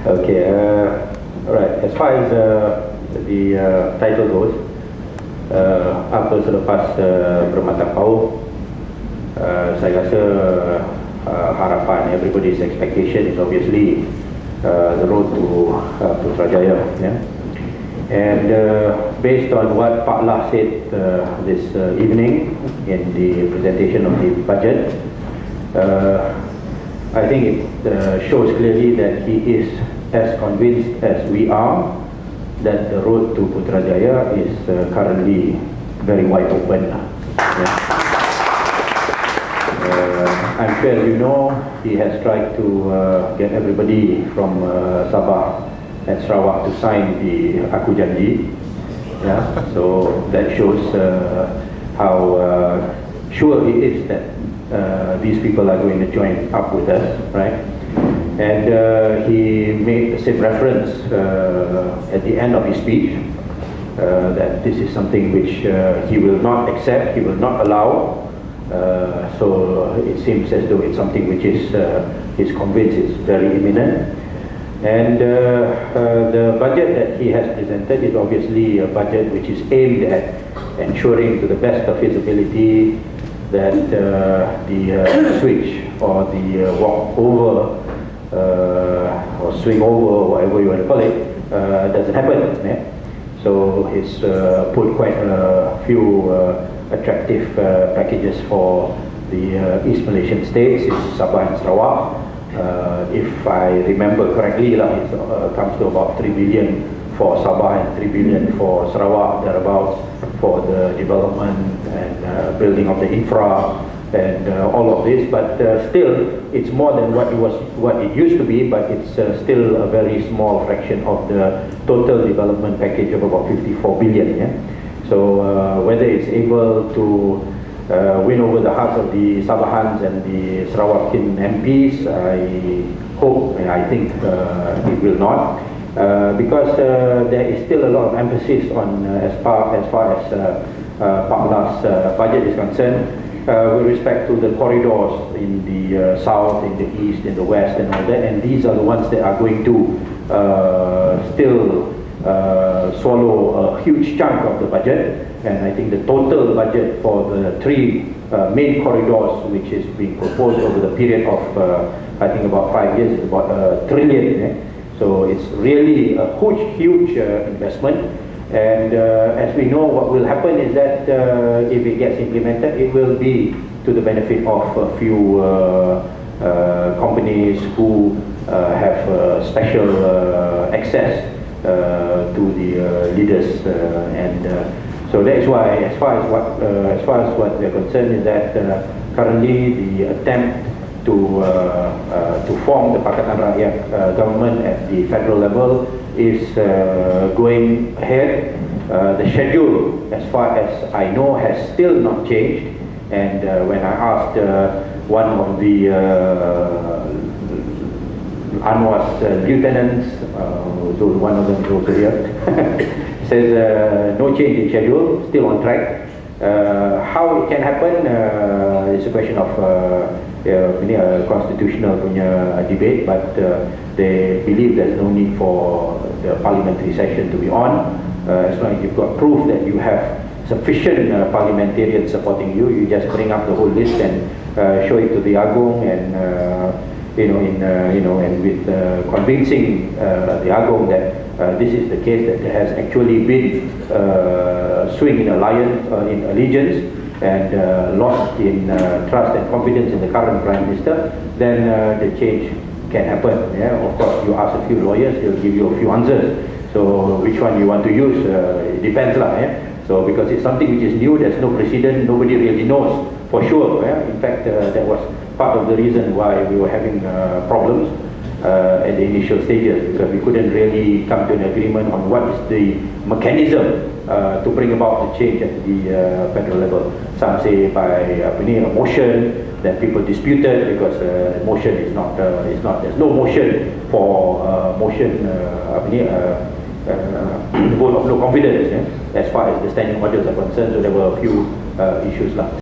Okay, alright. As far as the title goes, apa selepas permatang PAUH, saya rasa harapan, everybody's expectation is obviously the road to Putrajaya. Yeah? And based on what Pak Lah said this evening in the presentation of the budget, I think it shows clearly that he is as convinced as we are that the road to Putrajaya is currently very wide open. Yeah. I'm sure you know he has tried to get everybody from Sabah and Sarawak to sign the Aku Janji. Yeah. So that shows how sure he is that these people are going to join up with us, right? And he made the same reference at the end of his speech that this is something which he will not accept, he will not allow. So it seems as though it's something which is he's convinced is very imminent. And the budget that he has presented is obviously a budget which is aimed at ensuring to the best of his ability that the switch or the walk over or swing over, whatever you want to call it, doesn't happen. Yeah? So he's put quite a few attractive packages for the East Malaysian states, it's Sabah and Sarawak. If I remember correctly, it comes to about 3 billion for Sabah and 3 billion for Sarawak, thereabouts, for the development and building of the infra and all of this. But still, it's more than what it used to be, but it's still a very small fraction of the total development package of about 54 billion. Yeah? So whether it's able to win over the hearts of the Sabahans and the Sarawakian MPs, I hope and I think it will not, because there is still a lot of emphasis on as far as Pak Lah's budget is concerned, with respect to the corridors in the south, in the east, in the west and all that, and these are the ones that are going to still swallow a huge chunk of the budget. And I think the total budget for the three main corridors which is being proposed over the period of I think about 5 years is about $1 trillion. Eh? So it's really a huge investment. And as we know, what will happen is that if it gets implemented, it will be to the benefit of a few companies who have special access to the leaders, and so that is why, as far as what we are concerned, is that currently the attempt to form the Pakatan Rakyat government at the federal level is going ahead. The schedule, as far as I know, has still not changed. And when I asked one of the Anwar's lieutenants, so one of them is also here, says no change in schedule, still on track. How it can happen is a question of constitutional debate, but they believe there's no need for the parliamentary session to be on. As long as you've got proof that you have sufficient parliamentarians supporting you, you just bring up the whole list and show it to the Agong, and and with convincing the Agong that this is the case, that there has actually been swing in allegiance and lost in trust and confidence in the current Prime Minister, then the change can happen. Yeah? Of course, you ask a few lawyers, they'll give you a few answers. So which one you want to use, it depends lah. Yeah? So because it's something which is new, there's no precedent, nobody really knows for sure. Yeah? In fact, that was part of the reason why we were having problems at the initial stages, because we couldn't really come to an agreement on what is the mechanism to bring about the change at the federal level. Some say by a motion, that people disputed because motion is not, there's no motion for motion vote of no confidence, as far as the standing orders are concerned. So there were a few issues lah.